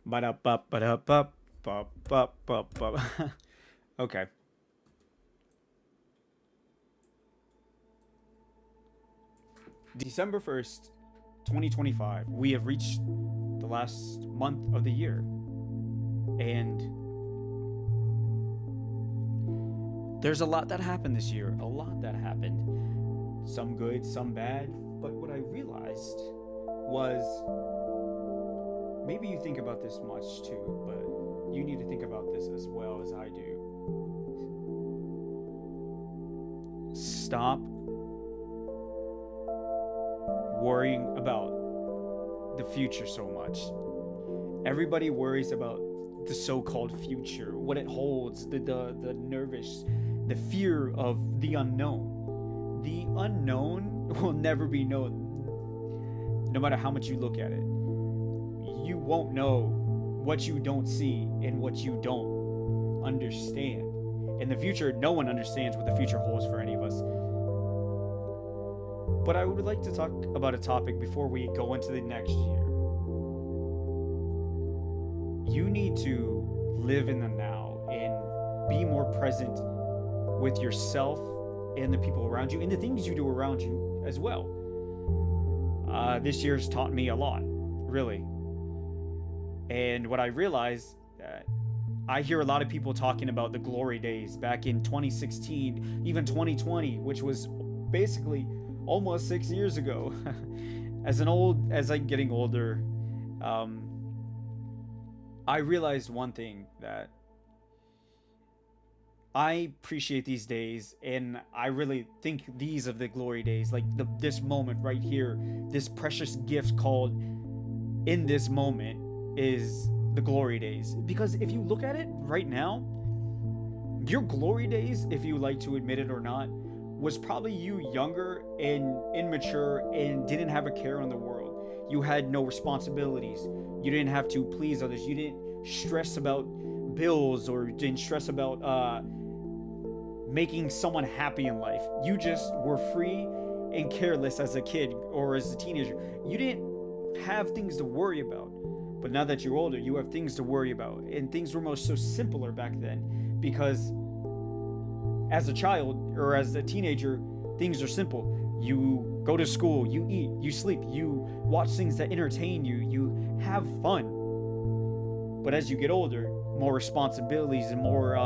Ba-da-ba-ba-da-ba-ba-ba-ba. Okay. December 1st, 2025. We have reached the last month of the year. And there's a lot that happened this year. A lot that happened. Some good, some bad. But what I realized was maybe you think about this much too, but you need to think about this as well as I do. Stop worrying about the future so much. Everybody worries about the so-called future, what it holds, the nervous, the fear of the unknown. The unknown will never be known, no matter how much you look at it. You won't know what you don't see and what you don't understand. In the future, no one understands what the future holds for any of us. But I would like to talk about a topic before we go into the next year. You need to live in the now and be more present with yourself and the people around you and the things you do around you as well. This year's taught me a lot, really. And what I realized that I hear a lot of people talking about the glory days back in 2016, even 2020, which was basically almost 6 years ago. As I'm getting older, um, I realized one thing that I appreciate these days, and I really think these of the glory days, like this moment right here, this precious gift called in this moment is the glory days. Because if you look at it right now, your glory days, if you like to admit it or not, was probably you younger and immature and didn't have a care in the world. You had no responsibilities. You didn't have to please others. You didn't stress about bills or didn't stress about making someone happy in life. You just were free and careless as a kid or as a teenager. You didn't have things to worry about. But now that you're older, you have things to worry about. And things were most so simpler back then because as a child or as a teenager, things are simple. You go to school, you eat, you sleep, you watch things that entertain you, you have fun. But as you get older, more responsibilities and more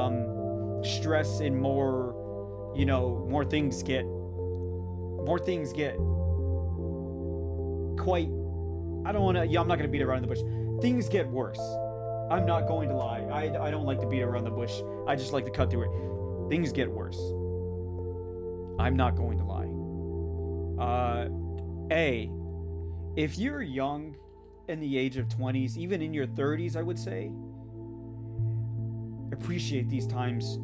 stress and more, more things get quite. I don't want to. Yeah, I'm not going to beat around the bush. Things get worse. I'm not going to lie. I don't like to beat around the bush. I just like to cut through it. Things get worse. I'm not going to lie. If you're young in the age of 20s, even in your 30s, I would say, appreciate these times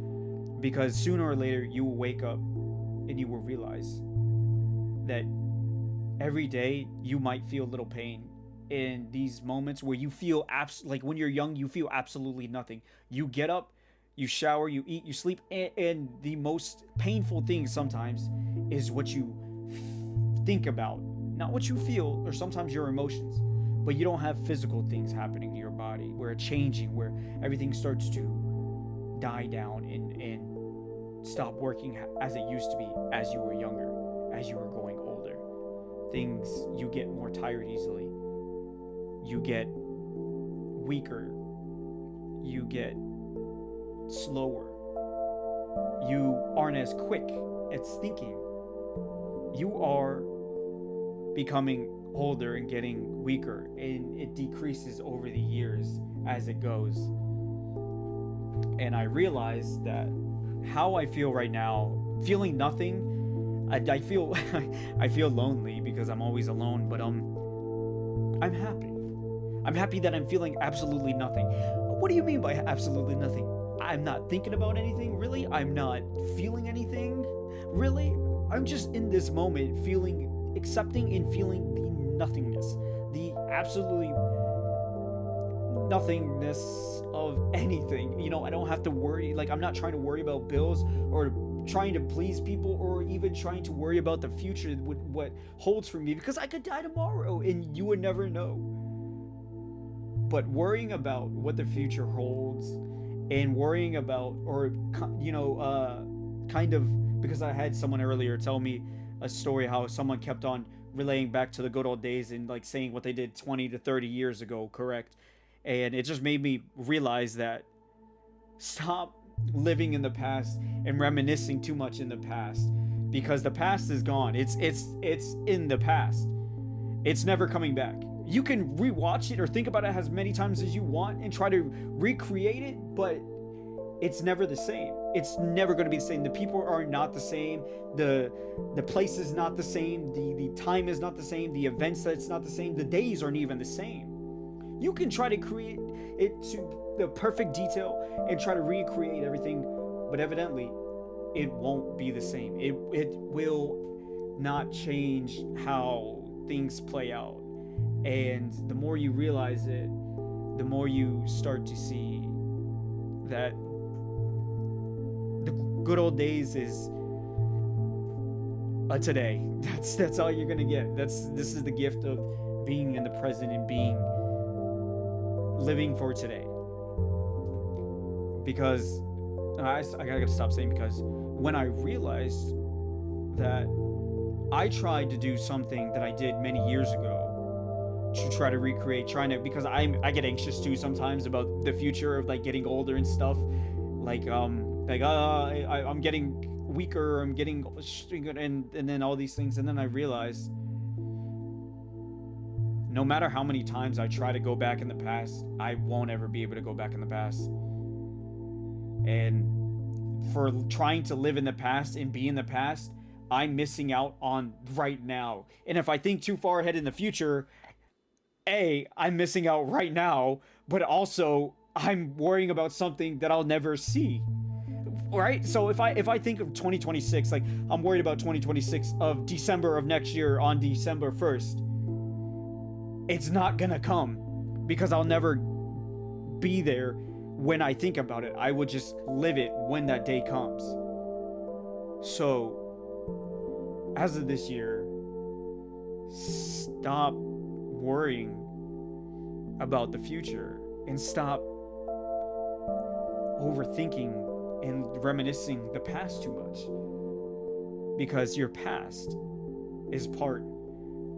because sooner or later you will wake up and you will realize that every day you might feel a little pain in these moments where you feel like when you're young you feel absolutely nothing. You get up, you shower, you eat, you sleep, and the most painful thing sometimes is what you think about, not what you feel, or sometimes your emotions. But you don't have physical things happening to your body where it's changing, where everything starts to die down and stop working as it used to be as you were younger, as you were going older. Things, you get more tired easily, you get weaker, you get slower, you aren't as quick at thinking, you are becoming older and getting weaker, and it decreases over the years as it goes. And I realized that how I feel right now, feeling nothing, I feel I feel lonely because I'm always alone, but I'm happy. I'm happy that I'm feeling absolutely nothing. What do you mean by absolutely nothing? I'm not thinking about anything, really? I'm not feeling anything, really? I'm just in this moment feeling, accepting and feeling the nothingness, the absolutely nothingness of anything. I don't have to worry. Like, I'm not trying to worry about bills or trying to please people or even trying to worry about the future, what holds for me, because I could die tomorrow and you would never know. But worrying about what the future holds, and worrying about, or kind of, because I had someone earlier tell me a story how someone kept on relaying back to the good old days and like saying what they did 20 to 30 years ago, correct? And it just made me realize that stop living in the past and reminiscing too much in the past, because the past is gone. It's in the past. It's never coming back. You can rewatch it or think about it as many times as you want and try to recreate it, but it's never the same. It's never going to be the same. The people are not the same. The place is not the same. The time is not the same. The events, that's not the same. The days aren't even the same. You can try to create it to the perfect detail and try to recreate everything, but evidently it won't be the same. It will not change how things play out. And the more you realize it, the more you start to see that the good old days is today. That's all you're gonna get. This is the gift of being in the present and living for today. Because I gotta stop saying, because when I realized that I tried to do something that I did many years ago to try to recreate, because I get anxious too sometimes about the future of like getting older and stuff, I'm getting weaker, I'm getting, and then all these things, and then I realized no matter how many times I try to go back in the past, I won't ever be able to go back in the past. And for trying to live in the past and be in the past, I'm missing out on right now. And if I think too far ahead in the future, I'm missing out right now, but also I'm worrying about something that I'll never see. Right? So if I think of 2026, like I'm worried about 2026 of December of next year on December 1st. It's not gonna come because I'll never be there when I think about it. I would just live it when that day comes. So as of this year, stop worrying about the future and stop overthinking and reminiscing the past too much, because your past is part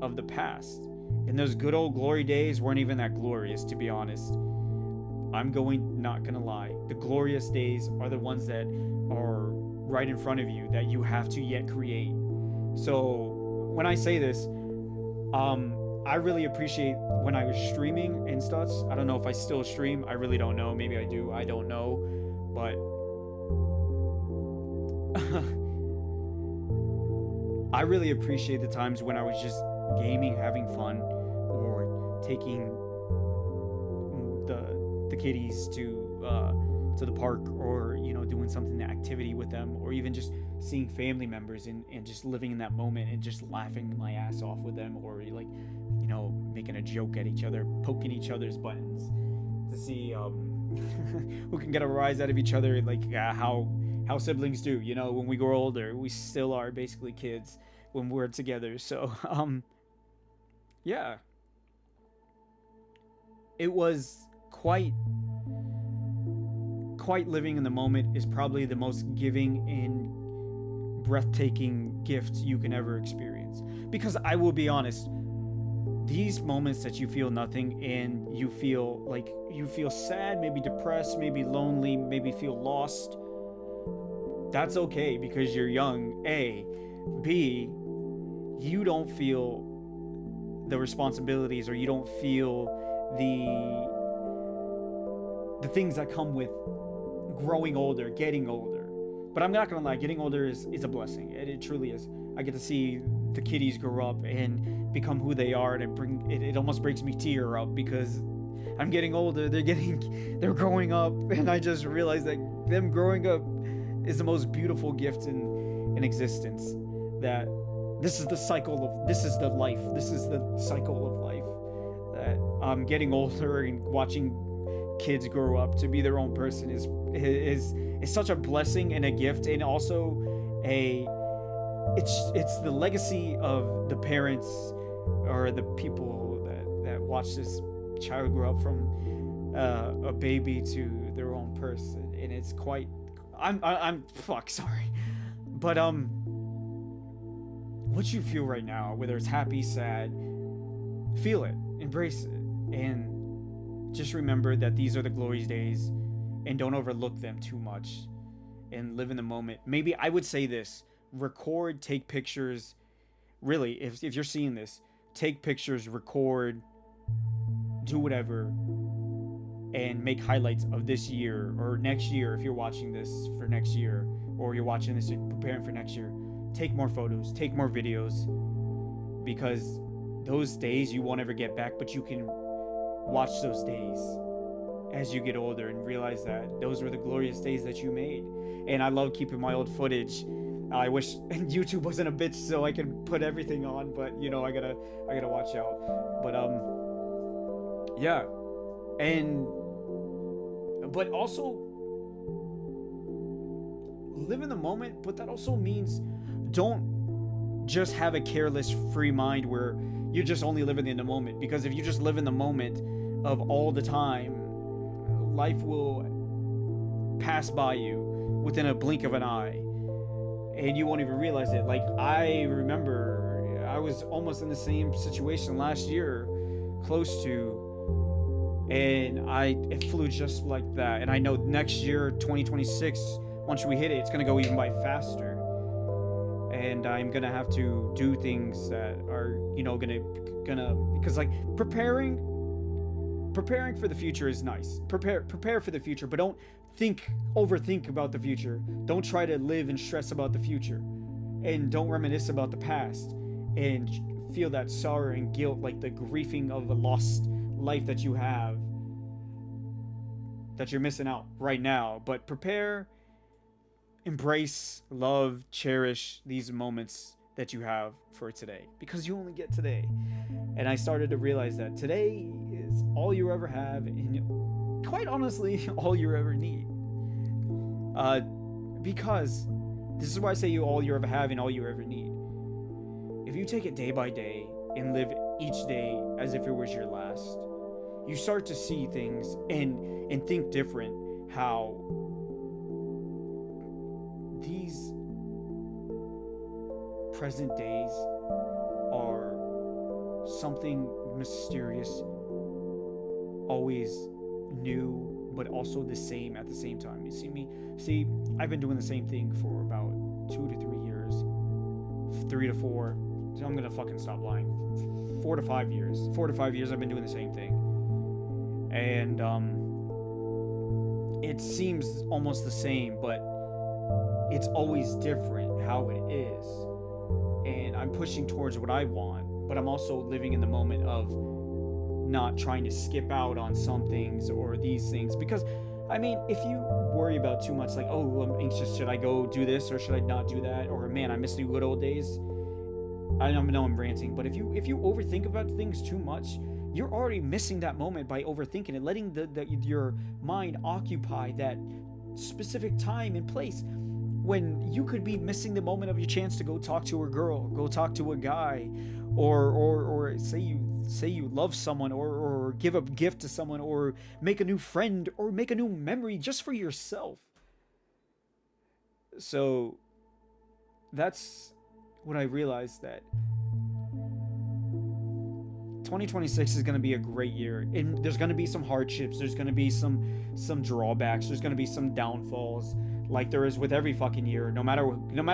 of the past, and those good old glory days weren't even that glorious, to be honest. Not gonna lie, the glorious days are the ones that are right in front of you that you have to yet create. So when I say this, I really appreciate when I was streaming and stuff. I don't know if I still stream. I really don't know. Maybe I do. I don't know. But I really appreciate the times when I was just gaming, having fun, or taking the kiddies to the park, or doing something, activity with them, or even just seeing family members and just living in that moment and just laughing my ass off with them, or making a joke at each other, poking each other's buttons to see who can get a rise out of each other, like how siblings do. When we grow older, we still are basically kids when we're together. So yeah, it was quite living in the moment is probably the most giving and breathtaking gift you can ever experience. Because I will be honest, these moments that you feel nothing and you feel sad, maybe depressed, maybe lonely, maybe feel lost, that's okay, because you're young. A. B. You don't feel the responsibilities, or you don't feel the things that come with growing older, getting older. But I'm not gonna lie, getting older is a blessing. It truly is. I get to see the kiddies grow up and become who they are, and it almost breaks me tear up, because I'm getting older, they're growing up, and I just realized that them growing up is the most beautiful gift in existence. That this is the cycle of life, that I'm getting older and watching kids grow up to be their own person is such a blessing and a gift, and also it's the legacy of the parents or the people that watch this child grew up from a baby to their own person, and it's quite. I'm fuck sorry, but what you feel right now, whether it's happy, sad, feel it, embrace it, and just remember that these are the glorious days, and don't overlook them too much, and live in the moment. Maybe I would say this: record, take pictures. Really, if you're seeing this, take pictures, record, do whatever, and make highlights of this year or next year if you're watching this for next year, or you're watching this and preparing for next year. Take more photos, take more videos, because those days you won't ever get back, but you can watch those days as you get older and realize that those were the glorious days that you made. And I love keeping my old footage. I wish YouTube wasn't a bitch so I could put everything on, but you know, I gotta watch out. But yeah, and but also live in the moment. But that also means don't just have a careless, free mind where you're just only living in the moment. Because if you just live in the moment of all the time, life will pass by you within a blink of an eye, and you won't even realize it. Like, I remember I was almost in the same situation last year, close to, and it flew just like that. And I know next year, 2026, once we hit it, it's gonna go even by faster. And I'm gonna have to do things that are, you know, gonna because like preparing for the future is nice. Prepare for the future, but don't overthink about the future. Don't try to live and stress about the future, and don't reminisce about the past and feel that sorrow and guilt, like the grieving of a lost life that you have, that you're missing out right now. But prepare, embrace, love, cherish these moments that you have for today, because you only get today. And I started to realize that today is all you ever have, and quite honestly, all you ever need. Because this is why I say all you ever have and all you ever need. If you take it day by day and live each day as if it was your last, you start to see things and think different. How these present days are something mysterious, always new, but also the same at the same time. You see me? See, I've been doing the same thing for about 2 to 3 years, 3 to 4. I'm gonna fucking stop lying. 4 to 5 years. 4 to 5 years I've been doing the same thing. And it seems almost the same, but it's always different how it is. And I'm pushing towards what I want, but I'm also living in the moment of not trying to skip out on some things or these things. Because, I mean, if you worry about too much, like, oh, I'm anxious, should I go do this or should I not do that? Or, man, I miss the good old days. I know I'm ranting, but if you overthink about things too much, you're already missing that moment by overthinking it, letting your mind occupy that specific time and place, when you could be missing the moment of your chance to go talk to a girl, go talk to a guy, or say you love someone, or give a gift to someone, or make a new friend, or make a new memory just for yourself. So that's when I realized that 2026 is going to be a great year, and there's going to be some hardships, there's going to be some drawbacks, there's going to be some downfalls, like there is with every fucking year. No matter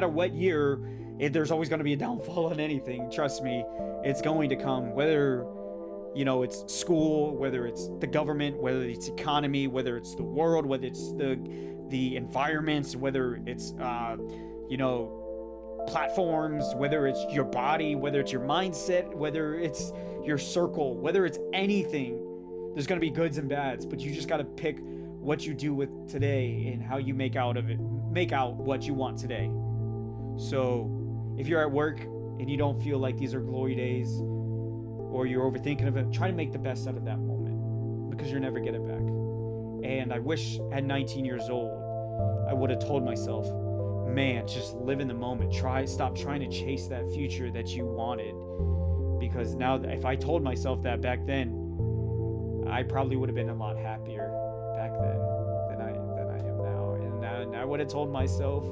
what year, there's always going to be a downfall in anything. Trust me, it's going to come. Whether, you know, it's school, whether it's the government, whether it's economy, whether it's the world, whether it's the environments, whether it's platforms, whether it's your body, whether it's your mindset, whether it's your circle, whether it's anything. There's going to be goods and bads, but you just got to pick what you do with today and how you make out what you want today. So if you're at work and you don't feel like these are glory days, or you're overthinking of it, try to make the best out of that moment, because you'll never get it back. And I wish at 19 years old I would have told myself, man, just live in the moment. Stop trying to chase that future that you wanted. Because now, if I told myself that back then, I probably would have been a lot happier back then than I am now. And I would have told myself,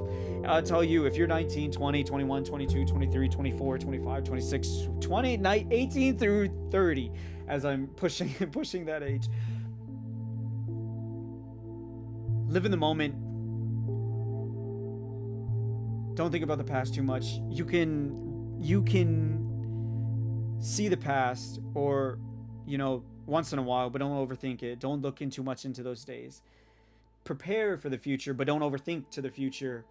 I'll tell you, if you're 19, 20, 21, 22, 23, 24, 25, 26, 20, 18 through 30, as I'm pushing that age, live in the moment. Don't think about the past too much. You can see the past, or once in a while, but don't overthink it. Don't look in too much into those days. Prepare for the future, but don't overthink to the future.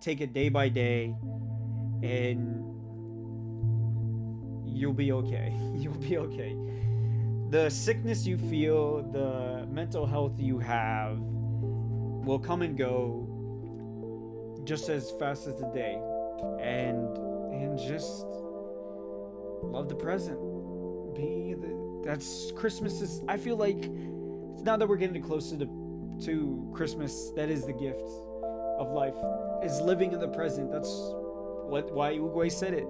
Take it day by day, and you'll be okay. You'll be okay. The sickness you feel, the mental health you have, will come and go just as fast as the day. And just love the present. That's Christmas. Is, I feel like now that we're getting closer to Christmas, that is the gift of life, is living in the present. That's why Uguay said it.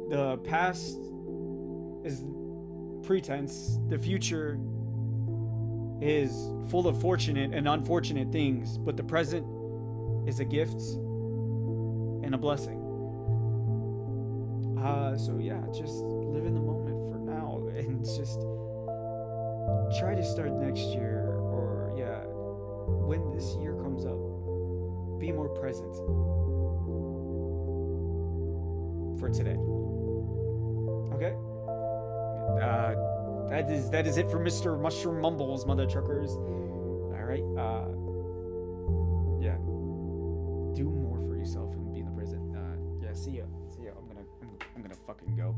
The past is pretense. The future is full of fortunate and unfortunate things, but the present is a gift and a blessing. So yeah, just live in the moment for now, and just try to start next year, or when this year comes up, be more present for today. Okay? That is it for Mr. Mushroom Mumbles, mother truckers. Alright, do more for yourself and be in the present. See ya. I'm gonna fucking go.